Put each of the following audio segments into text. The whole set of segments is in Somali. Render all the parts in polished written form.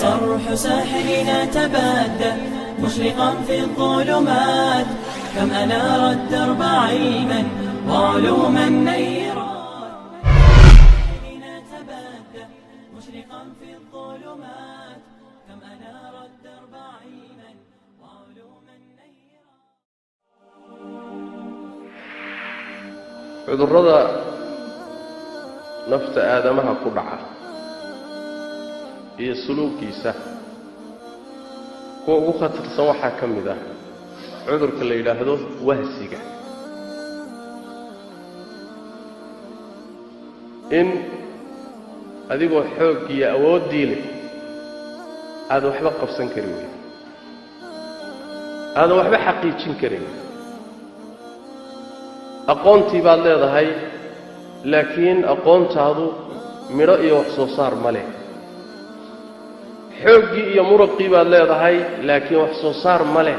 صرح ساحلنا تبدى مشرقا في الظلمات كم أنار الدرب علما وعلوما نيرات ساحلنا تبدى مشرقا في الظلمات كم أنار الدرب علما وعلوما نيرات. cudurrada nafta aadamaha ku dhaca iyo suluukiisa kuwa ugu khatarsan waxaa ka mid ah cudurka la yidhaahdo wahsiga. in adigoo xoog iyo awooddii leh aad waxba qabsan karin weyn, aadan waxba xaqiijin karin. aqoontii baad leedahay laakiin aqoontaadu midho iyo wax soo saar ma leh. xooggii iyo muruqii baad leedahay laakiin wax soo saar ma leh.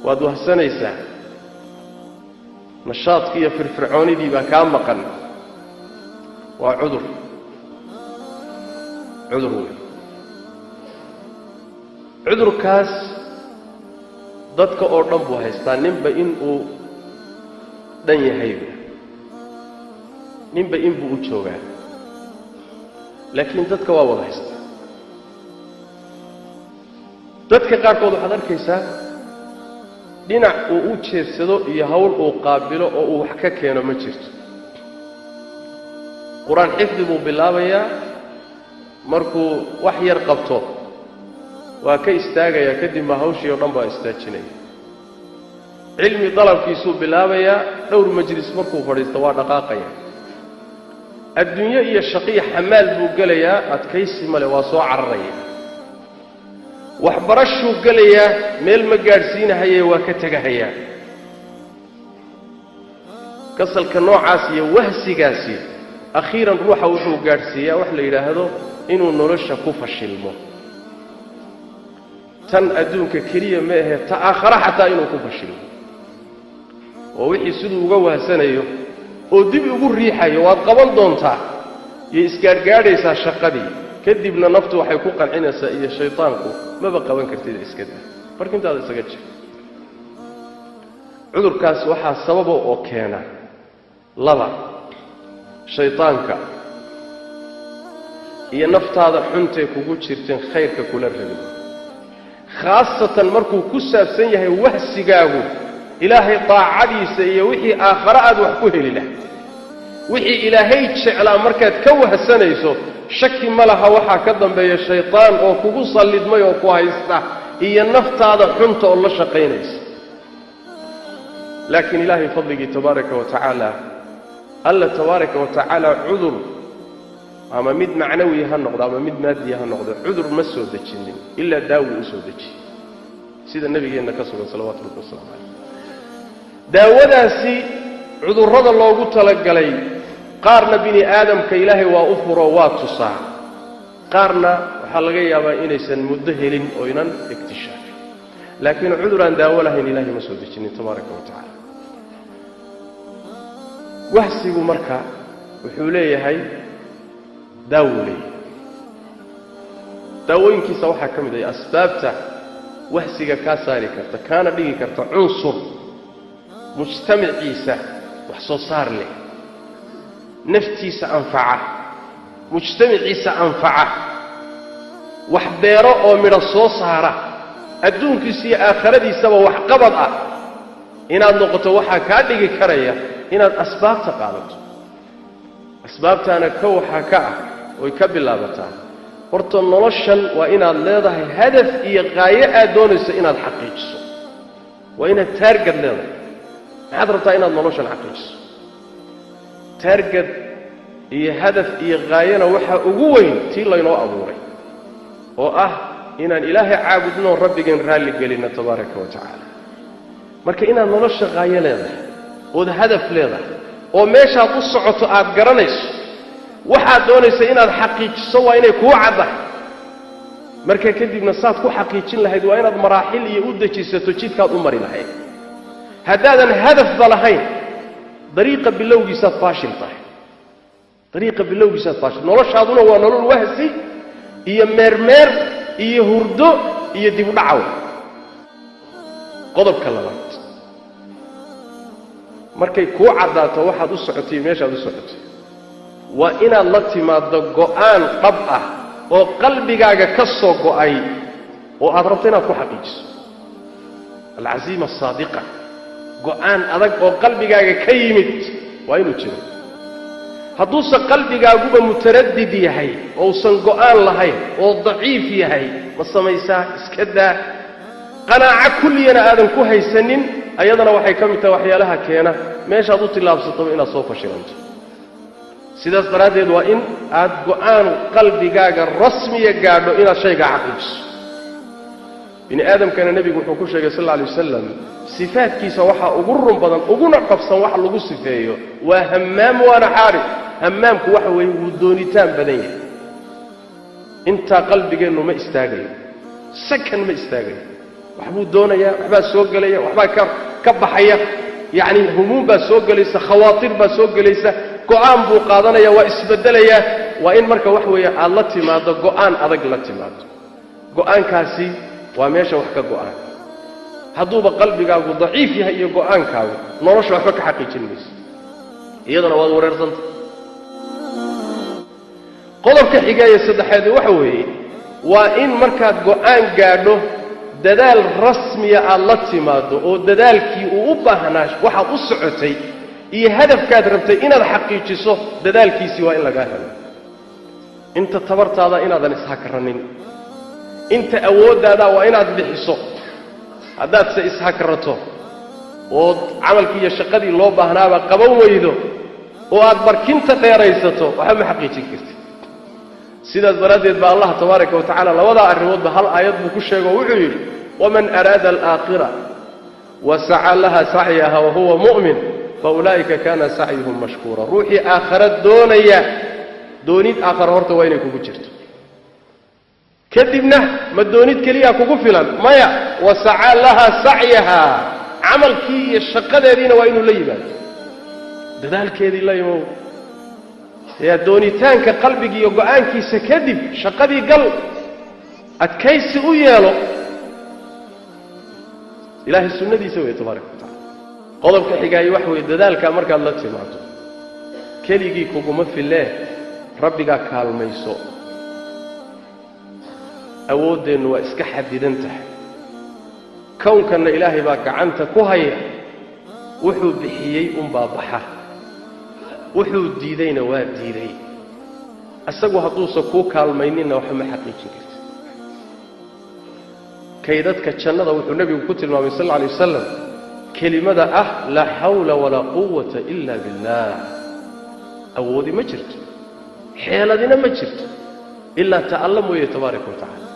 waad wahsanaysaa, nashaadkii iyo firfircoonidii baa kaa maqan. waa cudur weyn. cudurkaas dadka oo dhan buu haystaa. ninba inuu dhan yahayba, ninba inbuu u joogaa, laakiin dadka waa wada haystaa. dadka qaarkood waxaad arkaysaa dhinac uu u jeedsado iyo hawl uu qaabilo oo uu wax ka keeno ma jirto. qur-aan xifdi buu bilaabayaa, markuu wax yar qabto waa ka istaagayaa, kadibba hawshii oo dhan baa istaajinaya. cilmi dalabkiisuu bilaabayaa, dhowr majlis markuu fadhiisto waa dhaqaaqaya. adduunyo iyo shaqiyo xamaal buu gelayaa, adkaysi male waa soo cararaya. waxbarashuu gelayaa, meel ma gaadhsiinahaye waa ka tegahayaa. kasalka noocaas iyo wahsigaasi akhiiran ruuxa wuxuu gaadhsiiyaa wax la yidhaahdo inuu nolosha ku fashilmo. tan adduunka keliya ma ahe ta aakhara xataa inuu ku fashilmo, oo wixii siduu uga wahsanayo oo dib ugu riixayo waad qaban doontaa iyo isgaadhgaadhaysaa shaqadii. kadibna naftu waxay ku qancinaysaa iyo shaytaanku maba qaban kartid iska daa, markintaada isaga jir. cudurkaas waxaa sababa oo keena laba: shaytaanka iyo naftaada xuntay kugu jirteen khayrka kula rabin, khaasatan markuu ku saabsan yahay wahsigaagu ilaahay daacadiisa iyo wixii aakhare aad wax ku heli lahay. wixii ilaahay jeclaa markaad ka wahsanayso, shaki ma laha waxaa ka dambeeya shaytaan oo kugu sallidmay oo ku haysta iyo naftaada xunta oo la shaqaynaysa. laakiin ilaahay fadligii tabaaraka wa tacaala, alla tabaaraka wa tacaala cudur ama mid macnawi ha noqdo ama mid maadi ha noqdo, cudur ma soo dejinin ilaa daawo u soo dejiyey, sida nabigeenna ka sugan salawaatu rabbi wasalaamu calayh. daawadaasi cudurrada loogu talagalay qaarna bini aadamka ilaahay waa u furo waa tusaa, qaarna waxaa laga yaabaa inaysan muddo helin oo inan iktishaafin. laakiin cudur aan daawo lahayn ilaahay ma soo dejinin tabaaraka wa tacaala. wahsigu marka wuxuu leeyahay daawo leeyahay. daawooyinkiisa waxaa ka mid ah asbaabta wahsiga kaa saari karta, kaana dhigi karta cunsur mujtamaciisa wax soo saar leh, naftiisa anfaca, mujtamaciisa anfaca, wax beero oo midho soo saara, adduunkiisa iyo aakhiradiisaba wax qabad ah inaad noqoto. waxaa kaa dhigi karaya inaad asbaabta qaadato. asbaabtaana ka waxaa ka ah oy ka bilaabataa horta noloshan waa inaad leedahay hadaf iyo qaayo aad doonayso inaad xaqiijiso. waa inaad taargad leedahay. maxaad rabtaa inaad noloshan xaqiijiso? taargad iyo hadaf iyo qaayana waxaa ugu weyn tii laynoo abuuray oo ah inaan ilaahay caabudno rabbigeen raalli gelinno tabaaraka wa tacaala. marka inaad nolosha qaayo leedahay ood hadaf leedahay oo meeshaad u socoto aad garanayso, waxaad doonaysa inaad xaqiijiso waa inay kuu caddahay. marka kadibna saad ku xaqiijin lahayd waa inaad maraaxil iyo u dejisato jidkaad u mari lahayd. haddaadan hadafba lahayn dariiqa bilowgiisaad faashil tahay. dariiqa bilowgiisa taasho noloshaaduna waa nolol wahsi iyo meermeer iyo hurdo iyo dib u dhacaw qodobka labaad markay ku cadaato waxaad u socotay meeshaad u socotay waa inaad la timaado go'aan dhab ah oo qalbigaaga ka soo go'ay oo aad rabto inaad ku xaqiijiso العزيمة الصادقة قرآن أذك وقلبك كيمت وين تجري هدوس قلبك أجوبة متردد يهي أو سنقرآن لهي أو ضعيف يهي مصميسا اسكدا قناعة كل ينا آدم كوهي سنين أيضا وحي كمتا وحي لها كينا ماشي هدوت الله بسطم إلى صوفة شرنج سيداس دراديد وإن آد قرآن قلبك الرسمي قادو إلى شيء عقيش بني آدم كان النبي محمد صلى الله عليه وسلم صفات كيسا وحا أقرم بدن أقونا قبصا وحا لغو صفايه وهمام وانا حارب همامك وحا ويودونيتان بدنيا انت قلبك انه ما استاغي سكن ما استاغي وحبو دونيا وحبا سوق ليا وحبا كبحيا يعني هموم با سوق ليسا خواطر با سوق ليسا قوان بو قادنيا واسبدليا وإن مركا وحويا الله تماده قوان أدق الله تماده قوان كاسي وماشى وحكا قرآن هدوب قلبك ضعيف هي قرآن كاو نورش وحكا حقيقي الميس يدنا وورير سنت قلبك حكاية صدحادي وحوي وإن مركات قرآن قادو ددال رسمي الله تماده او ددال كي وبهناش وحا اسعتي اي هدف كادربتي ان الحقيقي سو ددال كي سوا ان لغاها انت تبرت هذا ان هذا نسحكرنين انت اود هذا وين ادبحسو هذا سيسحكرته وعملك يا شقدي لو باهنابا قبو ويدو واد بركنت خيريسته وحما حقيقي كرت سيده براديد با الله تبارك وتعالى لودا اريود هل ايد بو كشيغو وحو ومن اراد الاخره وسعى لها سعيها وهو مؤمن فاولئك كان سعيهم مشكورا روحي اخرت دونيا دونيت اخر هورته وينك كوجو جرتو كذبنا ما دونيت كليا كوكو فيلان مايا وسعى لها سعيها عمل كي الشقدينا وينو ليباد ددالكيدي لا يمو يا دونيتان كقلبك يا غانكي سكدب شقدي قل ادكيس او ييلو الهي السنه دي سوي تبارك وتعالى قلبك خيغاي وحوي ددالكا marka la timaado كليغي كوكو ما فيله ربك كالميسو أودن وإسكح ديدنته كون كان إلهي باك عنك كوهي وحو بحيي بابحة وحو ديدين واديدين أساقو هطوسا كوكا المينين وحما حقيقين كرت كيدتك تشنده وحو النبي وكتل ما صلى الله عليه وسلم كلمة لا حول ولا قوة إلا بالله أودي ما جرت حيالدنا ما جرت إلا تعلموا يتبارك وتعالى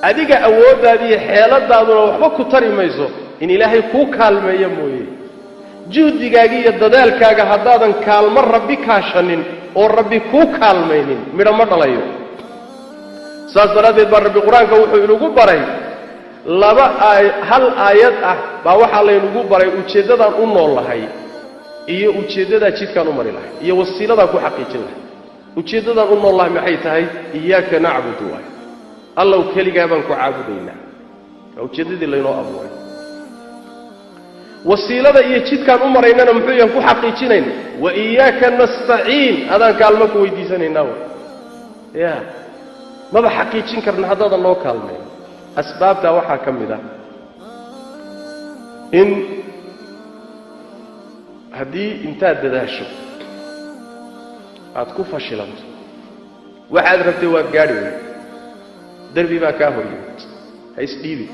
adiga awooddaadii xeeladaaduna waxba ku tari mayso in ilaahay ku kaalmeeyo mooyee juhdigaaga iyo dadaalkaaga haddaadan kaalmo rabbi kaashanin oo rabbi ku kaalmaynin midho ma dhalayo saas daraadeed baa rabbi qur-aanka wuxuu inagu baray hal aayad ah baa waxaa laynagu baray ujeeddadaan u nool lahay iyo ujeeddadaa jidkaan u mari lahay iyo wasiiladaan ku xaqiijin lahay ujeeddadaan u nool lahay maxay tahay iyaaka nacbudu waay الله كليغا بان كو عابدينا او جديد لينو ابوي وسيلده iyo jidkan u maraynana muxuu yahay ku xaqiijinayna wa iyyaka nasta'in adan kaalmo ku weydiisanayna ya ma xaqiijin karna hadda loo kaalmay asbaabta waxa kamida in hadii inta dadaasho aad ku fashilanto waxaad rabtay waa gaari دربي ما كاهوي هيس ديبي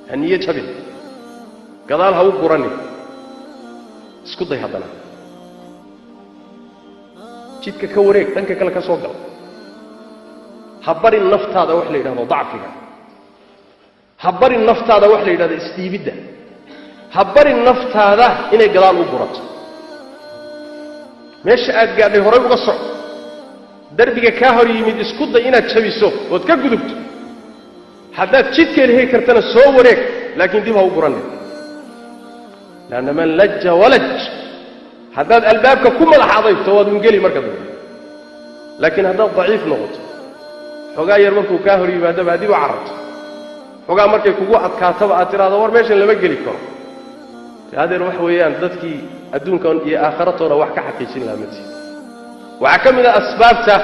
هنيه جبل قدال هو قراني اسكو داي هدنا جيدك كوريك دنك كلا كسو غل حبر النفطاده wax la yiraahdo dacfiga حبر النفطاده wax la yiraahdo isdiibida حبر النفطاده inay gadaal u gurato meesha aad gaadhay horay uga soco دربك كاهر يمد اسكود inaad jabiso ood ka gudubto hadaad jidkeen hay kartana soo wareeg laakiin dib ha u guran laana man lajja walaj haddaad albaabka ku madax adayto waad ungeli marka dambe laakiin haddaad daciif noqoto xogaa yar markuu kaa hor yimaado baad dib u cararto xogaa markay kugu adkaataba aad tiraahdo war meeshan lama geli karo haadeer wax weeyaan dadkii adduunkan iyo aakhiratoona wax ka xaqiijin lahaa matii waxaa ka mid ah asbaabta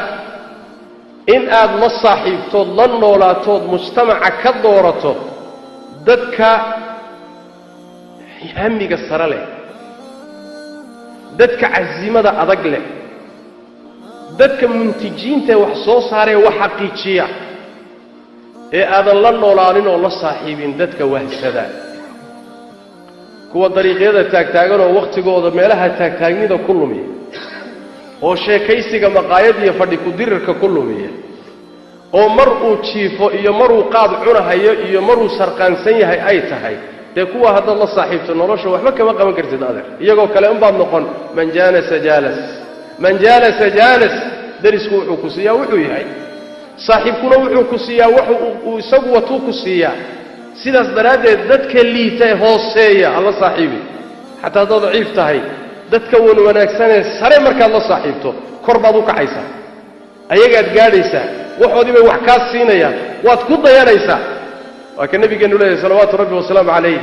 in aad la saaxiibtood la noolaatood mujtamaca ka doorato dadka hamiga sare leh dadka cazimada adag leh dadka muntijiinta wax soo saaree wax xaqiijiya ee aadan la noolaanin oo la saaxiibin dadka wahsada kuwa dariiqyada taagtaagan oo waqtigooda meelaha taagtaagnida ku lumiya oo sheekaysiga maqaayad iyo fadhi ku dirirka ku lumiya oo mar uu jiifo iyo mar uu qaad cunahayo iyo mar uu sarqaansan yahay ay tahay dee kuwa haddaad la saaxiibto nolosha waxba kama qaban kartid adeer iyagoo kale unbaad noqon man jaalasa jaalas darisku wuxuu ku siiyaa wuxuu yahay saaxiibkuna wuxuu ku siiyaa wax uu isagu watuu ku siiyaa sidaas daraaddeed dadka liita ee hooseeya alla saaxiibi xataa haddaad daciif tahay dadka wanaagsanee sare markaad la saaxiibto kor baad u kacaysaa ayagaad gaadhaysaa waxoodii bay wax kaa siinayaan waad ku dayanaysaa waa ka nabigeennu leeyahay salawaatu rabbi wasalaamu calayh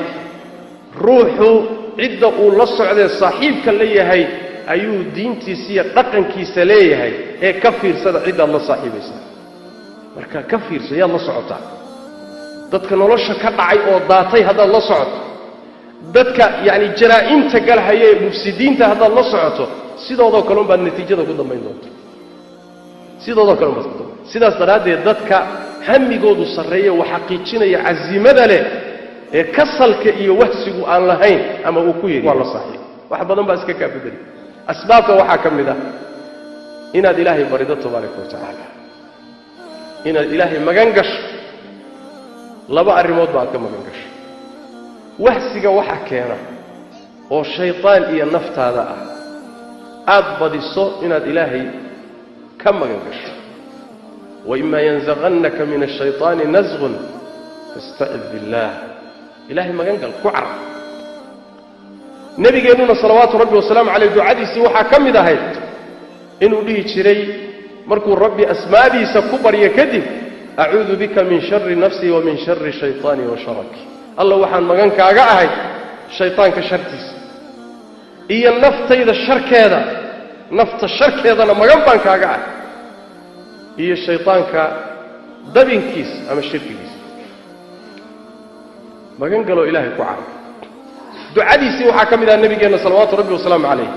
ruuxu cidda uu la socdee saaxiibka la yahay ayuu diintiisa iyo dhaqankiisa leeyahay ee ka fiirsada ciddaad la saaxiibaysaa marka ka fiirso yaad la socotaa dadka nolosha ka dhacay oo daatay haddaad la socoto dadka yacni jaraa'imta galhaya ee mufsidiinta haddaad la socoto sidoodoo kale unbaad natiijada ku dambayn doonta sidoodoo kale unbaad ku dambayn sidaas daraaddeed dadka hamigoodu sarreeya wax xaqiijinaya cazimada leh ee kasalka iyo wahsigu aan lahayn ama uu ku yidhi waa la saaxiib wax badan baa iska kaa bedeli asbaabta waxaa ka mid ah inaad ilaahay barido tabaaraka wa tacaala inaad ilaahay magan gasho laba arrimood baad ka magan gasho wahsiga waxa keena oo shaytaan iyo naftaada ah aad badiso inaad ilaahay ka magan gasho وإما ينزغنك من الشيطان نزغ فاستعذ بالله إلهي ما قال كعر نبي قالنا صلوات ربي والسلام عليه دعادي سوحا كم ذهب إنه ليه شري مركو ربي أسمابي سكبر يكذب أعوذ بك من شر نفسي ومن شر الشيطان وشرك الله وحان ما قال كأجاهي الشيطان كشرتيس إيه النفط إذا الشرك هذا نفط الشرك هذا لما قال كأجاهي iyo shaytaanka dabinkiis ama shirkigiis magan galo ilaahay ku caab ducadiisii waxaa ka mid ah nabigeena salawaatu rabbi wasalaamu calayh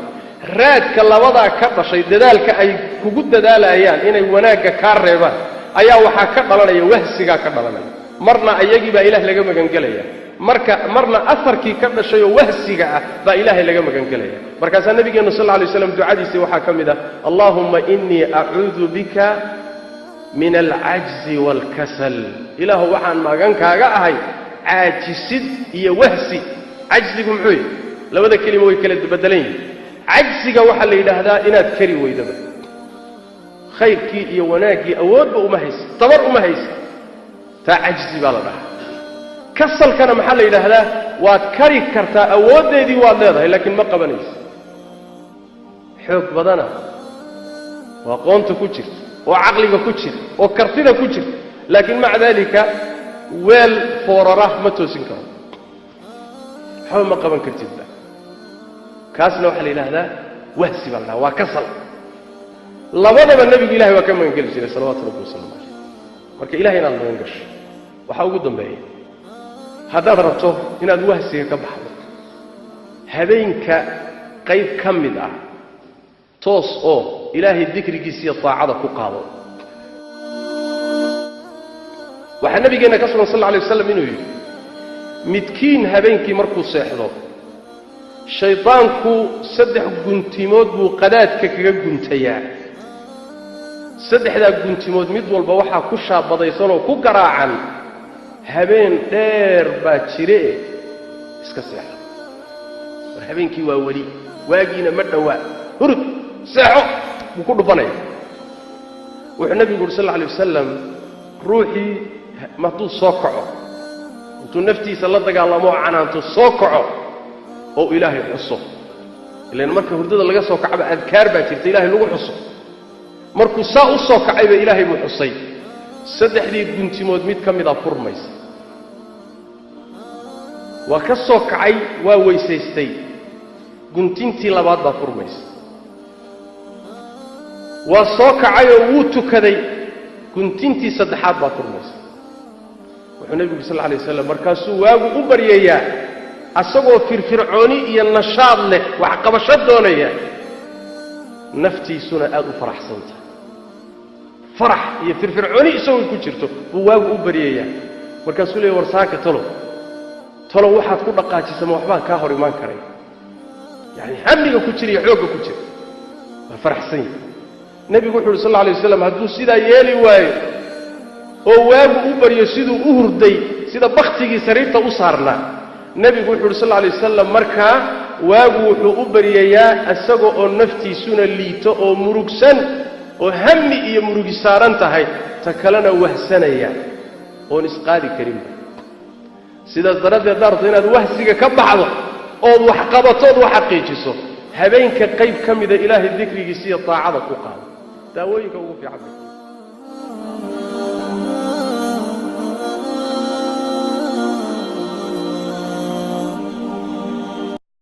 raadka labadaa ka dhashay dadaalka ay kugu dadaalayaan inay wanaagga kaa reebaan ayaa waxaa ka dhalanaya wahsigaa ka dhalanaya marna ayagii baa ilaah laga magan gelaya marna afarkii ka dhashay oo wahsiga ah baa ilaahay laga magan gelaya markaasaa nabigeena sal alla alay wasallam ducadiisii waxaa ka mid ah allaahumma innii acuudu bika min alcajzi waalkasal ilaahu waxaan magankaaga ahay caajisid iyo wahsi cajzigu muxuu yahay labada kelimo way kala bedelan yihiin cajziga waxaa la yidhaahdaa inaad kari weydaba khayrkii iyo wanaaggii awoodba uma haysa tabar uma haysa taa cajzi baa la dhahaa kasalkana maxaa la yidhaahdaa waad kari kartaa awooddeedii waad leedahay laakiin ma qabanaysa xoog badana oo aqoonta ku jirta oo caqliga ku jira oo kartida ku jirta laakiin maca daalika weel foorara ma toosin karo waxba ma qaban kartidba kaasna waxaa la yidhaahdaa wahsi baa la dhahaa waa kasal labadaba nebigu ilahay waa ka magan geli jiray salawaatu rabbi wasalaamu calayh marka ilahay inaad magan gasho waxaa ugu dambeeya haddaad rabto inaad wahsiga ka baxdo habeenka qayb ka mid ah toos oo ilaahay dikrigiisa iyo taacada ku qaado waxaa nabigeena ka sugan sallallahu alayhi wasallam inuu yiri midkiin habeenkii markuu seexdo shaytaanku saddex guntimood buu qadaadka kaga guntayaa saddexda guntimood mid walba waxa ku shaabadaysan oo ku garaacan habeen dheer baa jire iska seexdo habeenkii waa wali waagiina ma dhawaa hurud seexo buu ku dhufanaya wuxuu nabigu yiri sallallahu alayhi wasallam ruuxii mahduu soo kaco intuu naftiisa la dagaalamo canaanto soo kaco oo ilaahay xuso ilaan marka hurdada laga soo kacaba adkaar baa jirta ilaahay lagu xuso markuu saa u soo kacayba ilaahay buu xusay saddexdii guntimood mid ka mid ah furmaysa waa ka soo kacay waa weysaystay guntintii labaad baa furmaysa waa soo kacay oo wuu tukaday guntintii saddexaad baa furmaysa wuxuu nabigu sallallahu alayhi wasallam markaasuu waagu u baryayaa asagoo firfircooni iyo nashaad leh wax qabasho doonaya naftiisuna aad u faraxsanta farax iyo firfircooni isagoo ku jirto buu waagu u baryayaa markaasuu leeyahay warsaaka talo waxaad ku dhaqaajisay waxbaan ka hor iman karay yani hamiga ku jira xooga ku jira waa faraxsan nabigu wuxuu sallallahu alayhi wasallam hadduu sidaa yeeli waayo oo waagu u baryo siduu u hurday sida baktigii sariirta u saarnaa nabigu wuxuu sallallahu alayhi wasallam markaa waagu wuxuu u baryayaa asagoo oo naftiisuna liito oo murugsan oo hami iyo murugi saaran tahay ta kalena wahsanaya oo isqaadi karin sidaas daradeed daarto inaad wahsiga ka baxdo oo wax qabato oo xaqiijiso habeenka qayb kamida ilaahay dhikrigiisa iyo taacada ku qaado daawooyinka ugu fiican